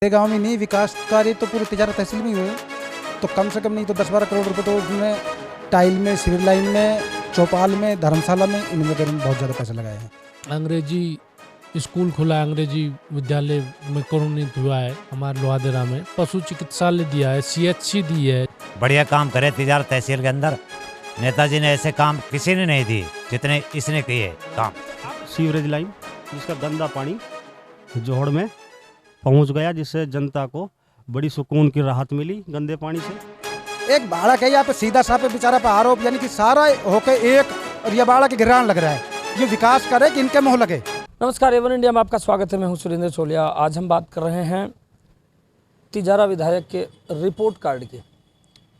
मेरे गांव में नहीं, विकास कार्य तो पूरे तिजारा तहसील में ही हुए, तो कम से कम नहीं तो 10-12 करोड़ रुपए तो उसने टाइल में, सिविल लाइन में, चौपाल में, धर्मशाला में, इनमें वगैरह में बहुत ज़्यादा पैसे लगाए हैं। अंग्रेजी स्कूल खुला है, अंग्रेजी विद्यालय में करोन्वित हुआ है हमारे लोहादेरा में, पशु चिकित्सालय दिया है, CHC दी है। बढ़िया काम करे तिजारा तहसील के अंदर। नेताजी ने ऐसे काम किसी ने नहीं दिए जितने इसने किए काम। सीवरेज लाइन जिसका गंदा पानी जोहड़ में पहुंच गया, जिससे जनता को बड़ी सुकून की राहत मिली गंदे पानी से। एक बाड़क है यहाँ पे, सीधा सा पे बेचारा पे आरोप, यानी कि सारा होके एक, और ये बाड़क गिरान लग रहा है। ये विकास करे कि इनके मुँह लगे। नमस्कार, एवन इंडिया में आपका स्वागत है। मैं हूं सुरेंद्र चोलिया। आज हम बात कर रहे हैं तिजारा विधायक के रिपोर्ट कार्ड की,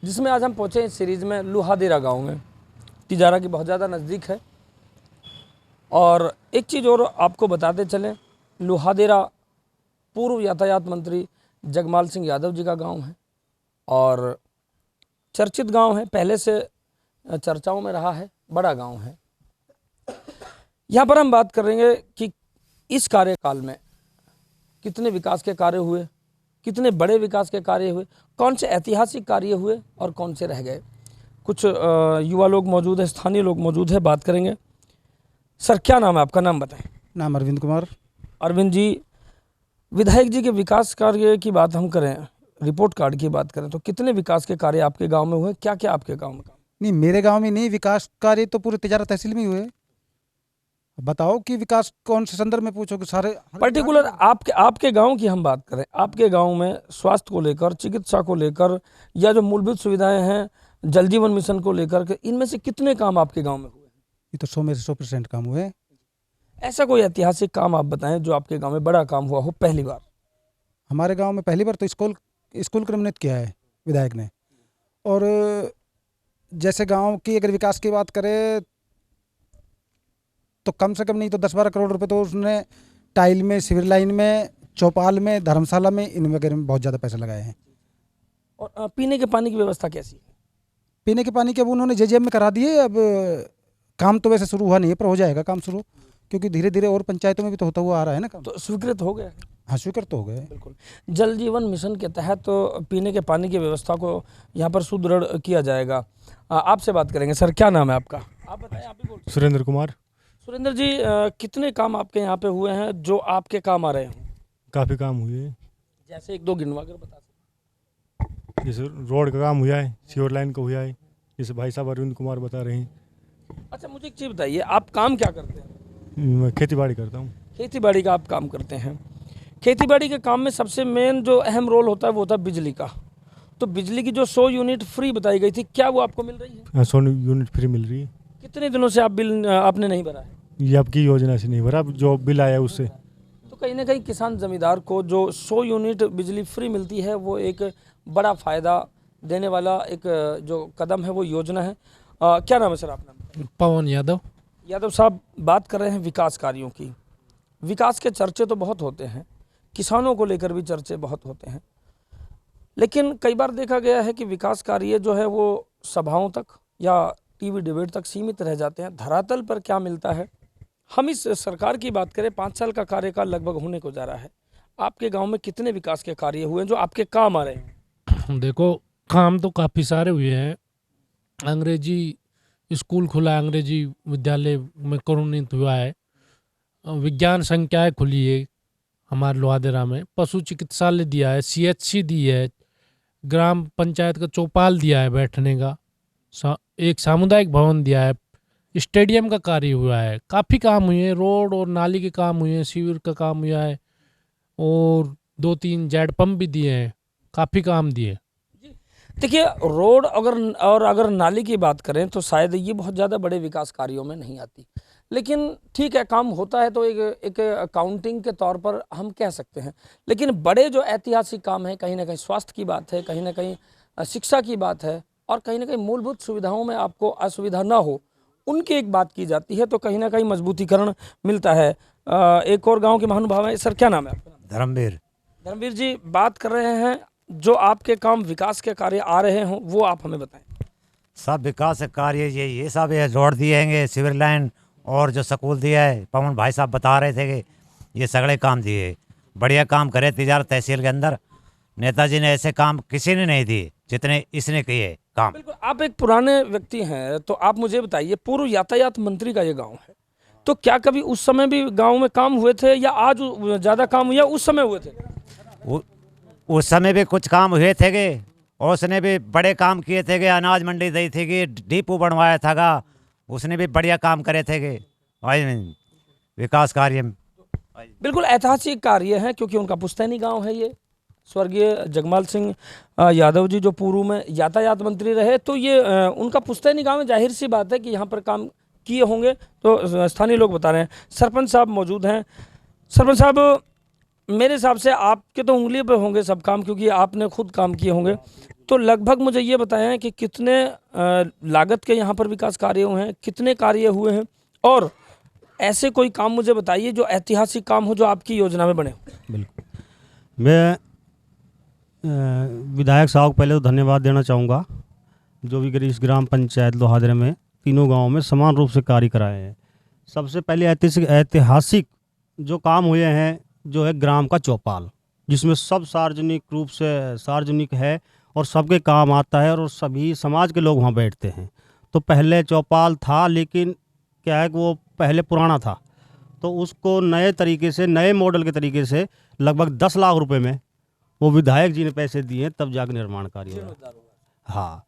जिसमें आज हम पहुंचे इस सीरीज़ में लोहादेरा गांव में। तिजारा की बहुत ज़्यादा नज़दीक है। और एक चीज़ और आपको बताते चलें, लोहादेरा पूर्व यातायात मंत्री जगमाल सिंह यादव जी का गांव है और चर्चित गांव है, पहले से चर्चाओं में रहा है, बड़ा गांव है। यहाँ पर हम बात करेंगे कि इस कार्यकाल में कितने विकास के कार्य हुए, कितने बड़े विकास के कार्य हुए, कौन से ऐतिहासिक कार्य हुए और कौन से रह गए। कुछ युवा लोग मौजूद हैं, स्थानीय लोग मौजूद हैं, बात करेंगे। सर, क्या नाम है आपका? नाम बताएं। नाम अरविंद कुमार। अरविंद जी, विधायक जी के विकास कार्य की बात हम करें, रिपोर्ट कार्ड की बात करें, तो कितने विकास के कार्य आपके गाँव में हुए? क्या क्या आपके गाँव में काम? नहीं, मेरे गांव में नहीं, विकास कार्य तो पूरे तिजारा तहसील में ही हुए। बताओ कि विकास कौन से संदर्भ में पूछोगे? सारे पर्टिकुलर आपके गांव की हम बात करें, आपके गांव में स्वास्थ्य को लेकर, चिकित्सा को लेकर, या जो मूलभूत सुविधाएं हैं, जल जीवन मिशन को लेकर के, इनमें से कितने काम आपके गांव में हुए? ये तो 100 में से 100% काम हुए। ऐसा कोई ऐतिहासिक काम आप बताएं जो आपके गांव में बड़ा काम हुआ हो पहली बार। हमारे गांव में पहली बार तो स्कूल क्रमोन्नत किया है विधायक ने। और जैसे गांव की अगर विकास की बात करें तो कम से कम नहीं तो 10-12 करोड़ रुपए तो उसने टाइल में, सिविल लाइन में, चौपाल में, धर्मशाला में, इन वगैरह में बहुत ज़्यादा पैसे लगाए हैं। और पीने के पानी की व्यवस्था कैसी है? पीने के पानी के अब उन्होंने JJM में करा दिए। अब काम तो वैसे शुरू हुआ नहीं है, पर हो जाएगा काम शुरू, क्योंकि धीरे धीरे और पंचायतों में भी तो होता हुआ आ रहा है ना काम। तो स्वीकृत हो गया? हाँ, स्वीकृत तो हो गए। बिल्कुल। जल जीवन मिशन के तहत तो पीने के पानी की व्यवस्था को यहाँ पर सुदृढ़ किया जाएगा। आपसे बात करेंगे। सर, क्या नाम है आपका? आप बताएं, आप ही बोल। सुरेंद्र कुमार। सुरेंद्र जी, कितने काम आपके यहाँ पे हुए हैं जो आपके काम आ रहे हैं? काफ़ी काम हुए हैं। जैसे एक दो गिनवा कर बता सकते। जैसे रोड का काम हुआ है, सीवर लाइन का हुआ है, जैसे भाई साहब अरविंद कुमार बता रहे हैं। अच्छा, मुझे एक चीज़ बताइए, आप काम क्या करते हैं? मैं खेती बाड़ी करता हूँ। खेती बाड़ी का आप काम करते हैं। खेती बाड़ी के काम में सबसे मेन जो अहम रोल होता है वो होता है बिजली का। तो बिजली की जो 100 यूनिट फ्री बताई गई थी, क्या वो आपको मिल रही है? 100 यूनिट फ्री मिल रही है। कितने दिनों से आप बिल आपने नहीं भरा है? ये आपकी योजना से नहीं भरा, जो बिल आया उससे। तो कहीं ना कहीं किसान जमींदार को जो 100 यूनिट बिजली फ्री मिलती है, वो एक बड़ा फ़ायदा देने वाला एक जो कदम है, वो योजना है। क्या नाम है सर आपका? पवन यादव। यादव साहब, बात कर रहे हैं विकास कार्यों की। विकास के चर्चे तो बहुत होते हैं, किसानों को लेकर भी चर्चे बहुत होते हैं, लेकिन कई बार देखा गया है कि विकास कार्य जो है वो सभाओं तक या टीवी डिबेट तक सीमित रह जाते हैं। धरातल पर क्या मिलता है? हम इस सरकार की बात करें, 5 साल का कार्यकाल लगभग होने को जा रहा है। आपके गांव में कितने विकास के कार्य हुए हैं जो आपके काम आ रहे हैं? देखो, काम तो काफ़ी सारे हुए हैं। अंग्रेजी स्कूल खुला है, अंग्रेजी विद्यालय में करोन्वित हुआ है, विज्ञान संकाय खुली है हमारे लोहादेरा में, पशु चिकित्सालय दिया है, CHC दी है, ग्राम पंचायत का चौपाल दिया है बैठने का, एक सामुदायिक भवन दिया है, स्टेडियम का कार्य हुआ है। काफ़ी काम हुए हैं, रोड और नाली के काम हुए हैं, सीवर का काम हुआ है, और 2-3 जेड पंप भी दिए हैं। काफ़ी काम दिए। देखिए, रोड अगर नाली की बात करें तो शायद ये बहुत ज़्यादा बड़े विकास कार्यों में नहीं आती, लेकिन ठीक है, काम होता है तो एक अकाउंटिंग के तौर पर हम कह सकते हैं। लेकिन बड़े जो ऐतिहासिक काम है, कहीं ना कहीं स्वास्थ्य की बात है, कहीं ना कहीं शिक्षा की बात है, और कहीं ना कहीं मूलभूत सुविधाओं में आपको असुविधा ना हो, उनकी एक बात की जाती है, तो कहीं ना कहीं मजबूतीकरण मिलता है। एक और गाँव के महानुभाव है। सर, क्या नाम है आपका? धर्मवीर। धर्मवीर जी, बात कर रहे हैं, जो आपके काम विकास के कार्य आ रहे हों वो आप हमें बताएं। सब विकास कार्य ये सब ये रोड दिए हैं, सिविल लाइन, और जो स्कूल दिया है, पवन भाई साहब बता रहे थे कि ये सगड़े काम दिए। बढ़िया काम करे तिजारत तहसील के अंदर। नेताजी ने ऐसे काम किसी ने नहीं दिए जितने इसने किए काम। बिल्कुल, आप एक पुराने व्यक्ति हैं, तो आप मुझे बताइए, पूर्व यातायात मंत्री का ये गांव है, तो क्या कभी उस समय भी गांव में काम हुए थे, या आज ज़्यादा काम हुआ उस समय हुए थे? उस समय भी कुछ काम हुए थे गे, और उसने भी बड़े काम किए थे गे। अनाज मंडी दी थी गे, डिपो बनवाया था गा, उसने भी बढ़िया काम करे थे गे विकास कार्य में। बिल्कुल ऐतिहासिक कार्य है, क्योंकि उनका पुश्तैनी गांव है ये। स्वर्गीय जगमाल सिंह यादव जी जो पूर्व में यातायात मंत्री रहे, तो ये उनका पुश्तैनी गांव है। जाहिर सी बात है कि यहाँ पर काम किए होंगे, तो स्थानीय लोग बता रहे हैं। सरपंच साहब मौजूद हैं। सरपंच साहब, मेरे हिसाब से आपके तो उंगली पे होंगे सब काम, क्योंकि आपने खुद काम किए होंगे, तो लगभग मुझे ये बताएं कि कितने लागत के यहाँ पर विकास कार्य हुए हैं, कितने कार्य हुए हैं, और ऐसे कोई काम मुझे बताइए जो ऐतिहासिक काम हो, जो आपकी योजना में बने हो। बिल्कुल, मैं विधायक साहब को पहले तो धन्यवाद देना चाहूँगा, जो भी इस ग्राम पंचायत लोहादरा में तीनों गांवों में समान रूप से कार्य कराए हैं। सबसे पहले ऐतिहासिक जो काम हुए हैं, जो है ग्राम का चौपाल, जिसमें सब सार्वजनिक रूप से सार्वजनिक है और सबके काम आता है, और सभी समाज के लोग वहाँ बैठते हैं। तो पहले चौपाल था, लेकिन क्या है कि वो पहले पुराना था, तो उसको नए तरीके से, नए मॉडल के तरीके से लगभग 10 लाख रुपए में वो विधायक जी ने पैसे दिए, तब जाकर निर्माण कार्य हुआ। हाँ,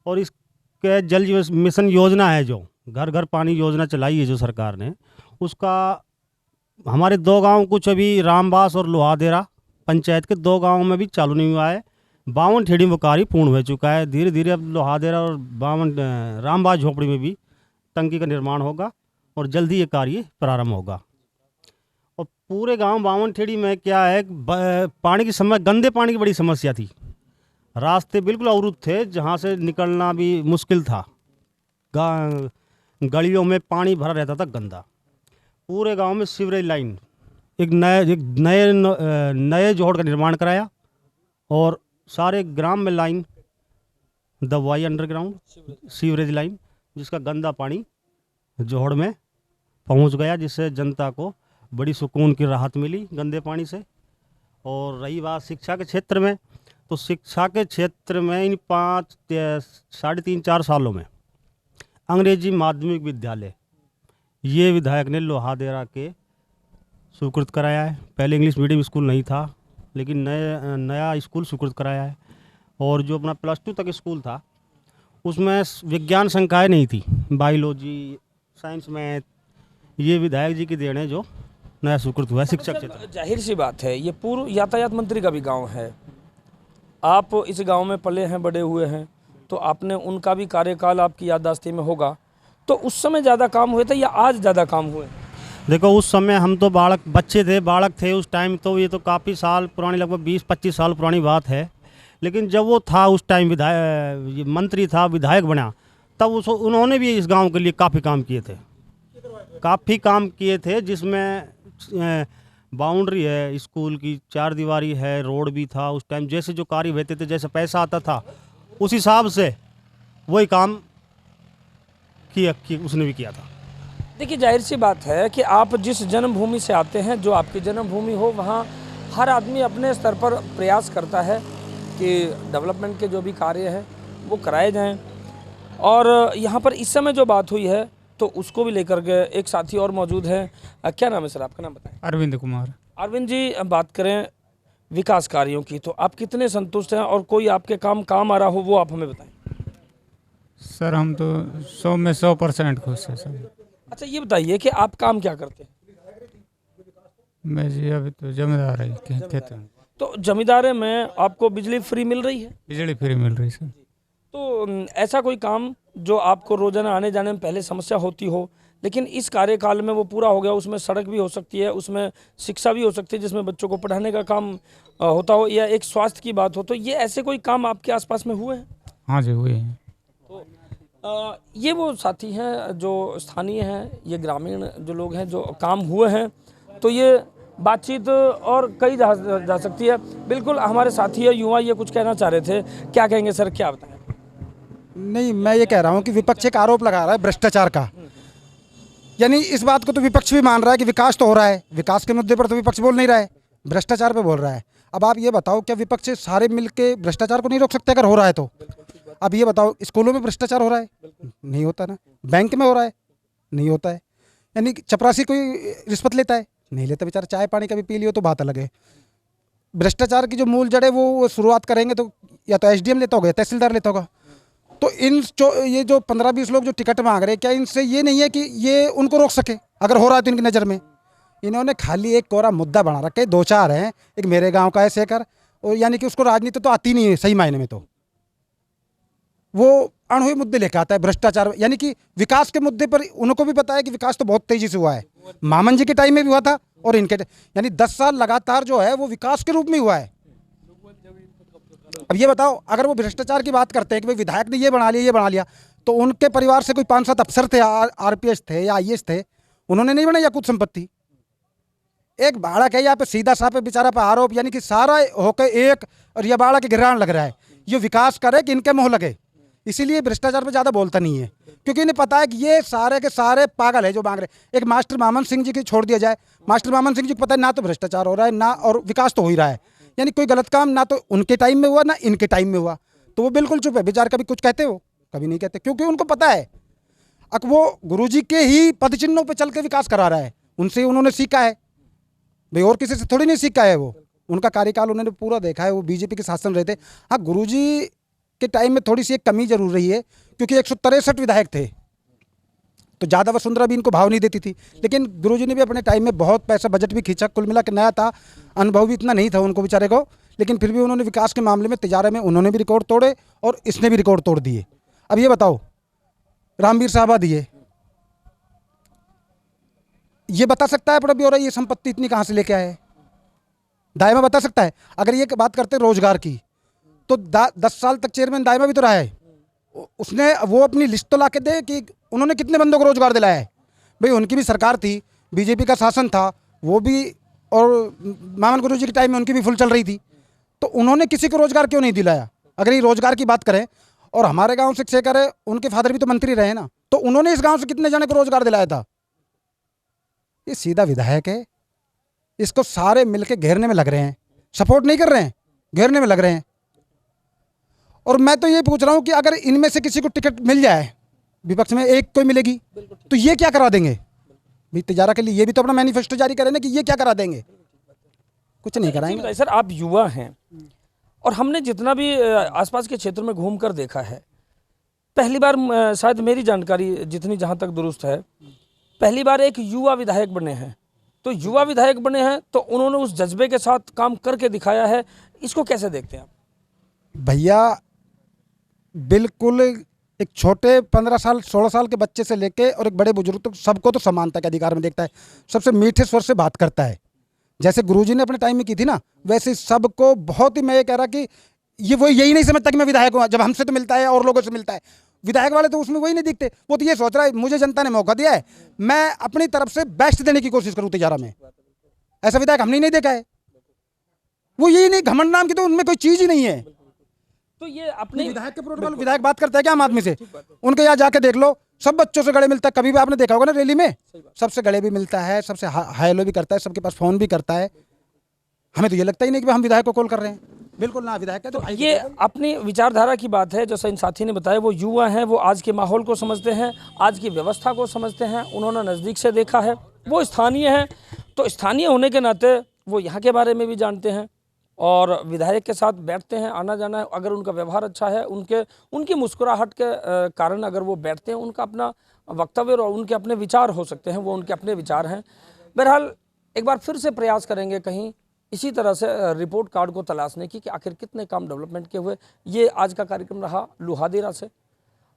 और इसके जल जीवन मिशन योजना है, जो घर घर पानी योजना चलाई है जो सरकार ने, उसका हमारे 2 गांव, कुछ अभी रामबास और लोहादेरा पंचायत के 2 गांवों में भी चालू नहीं हुआ है। 52 ठेड़ी में कार्य पूर्ण हो चुका है। धीरे धीरे अब लोहादेरा और 52 रामबास झोपड़ी में भी टंकी का निर्माण होगा, और जल्दी ये कार्य प्रारंभ होगा। और पूरे गांव 52 ठेड़ी में क्या है, पानी की गंदे पानी की बड़ी समस्या थी। रास्ते बिल्कुल अवरुद्ध थे, जहाँ से निकलना भी मुश्किल था। गलियों में पानी भरा रहता था गंदा। पूरे गांव में सीवरेज लाइन, एक नए जोड़ का निर्माण कराया, और सारे ग्राम में लाइन दबवाई, अंडरग्राउंड सीवरेज लाइन, जिसका गंदा पानी जोड़ में पहुंच गया, जिससे जनता को बड़ी सुकून की राहत मिली गंदे पानी से। और रही बात शिक्षा के क्षेत्र में, तो शिक्षा के क्षेत्र में इन 3.5-4 सालों में अंग्रेजी माध्यमिक विद्यालय ये विधायक ने लोहादेरा के स्वीकृत कराया है। पहले इंग्लिश मीडियम स्कूल नहीं था, लेकिन नया स्कूल स्वीकृत कराया है। और जो अपना +2 तक स्कूल था, उसमें विज्ञान संकाय नहीं थी, बायोलॉजी, साइंस, मैथ, ये विधायक जी की देन है जो नया स्वीकृत हुआ है शिक्षा क्षेत्र। जाहिर सी बात है, ये पूर्व यातायात मंत्री का भी गांव है। आप इस गांव में पले हैं, बड़े हुए हैं, तो आपने उनका भी कार्यकाल आपकी याददाश्ती में होगा। तो उस समय ज़्यादा काम हुए थे या आज ज़्यादा काम हुए? देखो, उस समय हम तो बच्चे थे, बालक थे उस टाइम, तो ये तो काफ़ी साल पुरानी, लगभग 20-25 साल पुरानी बात है। लेकिन जब वो था उस टाइम विधायक मंत्री था, विधायक बना, तब उन्होंने भी इस गांव के लिए काफ़ी काम किए थे, जिसमें बाउंड्री है स्कूल की, 4 दीवारी है, रोड भी था उस टाइम। जैसे जो कार्य होते थे, जैसे पैसा आता था, उस हिसाब से वही काम उसने भी किया था। देखिए, जाहिर सी बात है कि आप जिस जन्मभूमि से आते हैं, जो आपकी जन्मभूमि हो, वहाँ हर आदमी अपने स्तर पर प्रयास करता है कि डेवलपमेंट के जो भी कार्य हैं वो कराए जाएं। और यहाँ पर इस समय जो बात हुई है, तो उसको भी लेकर के एक साथी और मौजूद है। क्या नाम है सर, आपका नाम बताएं। अरविंद कुमार। अरविंद जी, बात करें विकास कार्यों की, तो आप कितने संतुष्ट हैं, और कोई आपके काम आ रहा हो वो आप हमें बताएं। सर, हम तो 100 में 100% खुश है सर। अच्छा, ये बताइए कि आप काम क्या करते हैं? मैं जी अभी तो जमींदार है, कहते हैं। तो जमींदारे में आपको बिजली फ्री मिल रही है? बिजली फ्री मिल रही सर। तो ऐसा कोई काम जो आपको रोजाना आने जाने में पहले समस्या होती हो, लेकिन इस कार्यकाल में वो पूरा हो गया, उसमें सड़क भी हो सकती है, उसमें शिक्षा भी हो सकती है, जिसमें बच्चों को पढ़ाने का काम होता हो, या एक स्वास्थ्य की बात हो, तो ये ऐसे कोई काम आपके आसपास में हुए हैं? हाँ जी, हुए हैं। तो ये वो साथी हैं जो स्थानीय हैं, ये ग्रामीण जो लोग हैं जो काम हुए हैं, तो ये बातचीत और कई जा सकती है। बिल्कुल, हमारे साथी है युवा, ये कुछ कहना चाह रहे थे, क्या कहेंगे सर, क्या बताएं? नहीं, मैं ये कह रहा हूँ कि विपक्ष एक आरोप लगा रहा है भ्रष्टाचार का। यानी इस बात को तो विपक्ष भी मान रहा है कि विकास तो हो रहा है, विकास के मुद्दे पर तो विपक्ष बोल नहीं रहा है, भ्रष्टाचार पे बोल रहा है। अब आप ये बताओ, क्या विपक्ष सारे मिलके भ्रष्टाचार को नहीं रोक सकते अगर हो रहा है तो? अब ये बताओ, स्कूलों में भ्रष्टाचार हो रहा है? नहीं होता ना। बैंक में हो रहा है? नहीं होता है। यानी कि चपरासी कोई रिश्वत लेता है? नहीं लेता बेचारा, चाय पानी कभी पी लियो तो बात अलग है। भ्रष्टाचार की जो मूल जड़ है वो शुरुआत करेंगे तो या तो एसडीएम लेता होगा या तहसीलदार लेता होगा। तो ये जो 15-20 लोग जो टिकट मांग रहे हैं, क्या इनसे ये नहीं है कि ये उनको रोक सके अगर हो रहा है तो इनकी नज़र में? इन्होंने खाली एक कोरा मुद्दा बना रखा है, 2-4 हैं, एक मेरे गांव का है शेखर, और यानी कि उसको राजनीति तो आती नहीं है सही मायने में। तो वो अणहुए मुद्दे लेकर आता है भ्रष्टाचार, यानी कि विकास के मुद्दे पर उनको भी पता है कि विकास तो बहुत तेजी से हुआ है। मामन जी के टाइम में भी हुआ था और इनके यानी 10 साल लगातार जो है वो विकास के रूप में हुआ है। अब ये बताओ, अगर वो भ्रष्टाचार की बात करते हैं कि भाई विधायक ने ये बना लिया, तो उनके परिवार से कोई 5-7 अफसर थे, आरपीएस थे या आईएएस थे, उन्होंने नहीं बनाई या कुछ संपत्ति? एक बाड़क है यहाँ पे, सीधा सा पे बेचारा पे आरोप, यानी कि सारा होकर एक, और यह बाड़क गिरान लग रहा है। ये विकास करे कि इनके मुँह लगे, इसीलिए भ्रष्टाचार पे ज़्यादा बोलता नहीं है, क्योंकि इन्हें पता है कि ये सारे के सारे पागल है जो मांग रहे। एक मास्टर मामन सिंह जी की छोड़ दिया जाए, मास्टर मामन सिंह जी को पता है ना तो भ्रष्टाचार हो रहा है ना और विकास तो हो ही रहा है, यानी कोई गलत काम ना तो उनके टाइम में हुआ ना इनके टाइम में हुआ, तो वो बिल्कुल चुप है बेचारे। कभी कुछ कहते हो? कभी नहीं कहते, क्योंकि उनको पता है अब वो गुरुजी के ही पदचिन्हों पे चल के विकास करा रहा है, उनसे उन्होंने सीखा है भाई, और किसी से थोड़ी नहीं सीखा है। वो उनका कार्यकाल उन्होंने पूरा देखा है, वो बीजेपी के शासन रहे थे। हाँ, गुरुजी के टाइम में थोड़ी सी एक कमी जरूर रही है, क्योंकि 163 विधायक थे तो ज़्यादा वसुंधरा भी इनको भाव नहीं देती थी, लेकिन गुरुजी ने भी अपने टाइम में बहुत पैसा बजट भी खींचा, कुल मिला के नया था, अनुभव भी इतना नहीं था उनको बेचारे को, लेकिन फिर भी उन्होंने विकास के मामले में तिजारे में उन्होंने भी रिकॉर्ड तोड़े और इसने भी रिकॉर्ड तोड़ दिए। अब ये बताओ, रामवीर साहबा दिए, ये बता सकता है अपना ब्यौरा ये संपत्ति इतनी कहाँ से लेके आए? दायमा बता सकता है? अगर ये बात करते रोजगार की तो 10 साल तक चेयरमैन दायमा भी तो रहा है, उसने वो अपनी लिस्ट तो ला के दे कि उन्होंने कितने बंदों को रोजगार दिलाया है। भाई उनकी भी सरकार थी, बीजेपी का शासन था वो भी, और मामन गुरुजी के टाइम में उनकी भी फुल चल रही थी, तो उन्होंने किसी को रोजगार क्यों नहीं दिलाया? अगर ये रोजगार की बात करें, और हमारे गांव से शेखर है, उनके फादर भी तो मंत्री रहे ना, तो उन्होंने इस गांव से कितने जने को रोजगार दिलाया था? ये सीधा विधायक है, इसको सारे मिलके घेरने में लग रहे हैं, सपोर्ट नहीं कर रहे हैं, घेरने में लग रहे हैं। और मैं तो ये पूछ रहा हूं कि अगर इनमें से किसी को टिकट मिल जाए, विपक्ष में एक कोई मिलेगी, तो ये क्या करा देंगे भाई? तिजारा के लिए ये भी तो अपना मैनिफेस्टो जारी करें ना कि ये क्या करा देंगे? कुछ नहीं कराएंगे। सर, आप युवा हैं और हमने जितना भी आसपास के क्षेत्र में घूमकर देखा है, पहली बार शायद मेरी जानकारी जितनी जहां तक दुरुस्त है, पहली बार एक युवा विधायक बने हैं। तो युवा विधायक बने हैं तो उन्होंने उस जज्बे के साथ काम करके दिखाया है, इसको कैसे देखते हैं आप? भैया बिल्कुल, एक छोटे 15 साल 16 साल के बच्चे से लेके और एक बड़े बुजुर्ग तक सबको तो समानता के अधिकार में देखता है, सबसे मीठे स्वर से बात करता है। जैसे गुरुजी ने अपने टाइम में की थी ना, वैसे सबको बहुत ही, मैं ये कह रहा कि ये वो यही नहीं समझता कि मैं विधायक हूँ, जब हमसे तो मिलता है और लोगों से मिलता है। विधायक वाले तो उसमें वही नहीं दिखते, वो तो ये सोच रहा है मुझे जनता ने मौका दिया है, मैं अपनी तरफ से बेस्ट देने की कोशिश करूँ तिजारा में। ऐसा विधायक हमने नहीं देखा है। वो यही नहीं, घमंड नाम की तो उनमें कोई चीज ही नहीं है। तो ये अपने विधायक के प्रोटोकॉल, विधायक बात करता है क्या आम आदमी से? उनके यहाँ जाके देख लो, सब बच्चों से गले मिलता है, कभी भी आपने देखा होगा ना रैली में, सबसे गले भी मिलता है, सबसे हेलो भी करता है, सबके पास फोन भी करता है। हमें तो ये लगता ही नहीं कि हम विधायक को कॉल कर रहे हैं, बिल्कुल ना। विधायक है तो ये अपनी विचारधारा की बात है। जैसा इन साथी ने बताया, वो युवा हैं, वो आज के माहौल को समझते हैं, आज की व्यवस्था को समझते हैं, उन्होंने नज़दीक से देखा है, वो स्थानीय हैं, तो स्थानीय होने के नाते वो यहाँ के बारे में भी जानते हैं और विधायक के साथ बैठते हैं, आना जाना है। अगर उनका व्यवहार अच्छा है, उनकी मुस्कुराहट के कारण अगर वो बैठते हैं, उनका अपना वक्तव्य और उनके अपने विचार हो सकते हैं, वो उनके अपने विचार हैं। बहरहाल एक बार फिर से प्रयास करेंगे कहीं इसी तरह से रिपोर्ट कार्ड को तलाशने की कि आखिर कितने काम डेवलपमेंट के हुए। ये आज का कार्यक्रम रहा लुहादेरा से।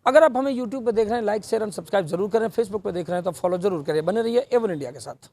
अगर आप हमें यूट्यूब पे देख रहे हैं, लाइक शेयर एंड सब्सक्राइब जरूर करें, फेसबुक पे देख रहे हैं तो फॉलो जरूर करें। बने रहिए A1 इंडिया के साथ।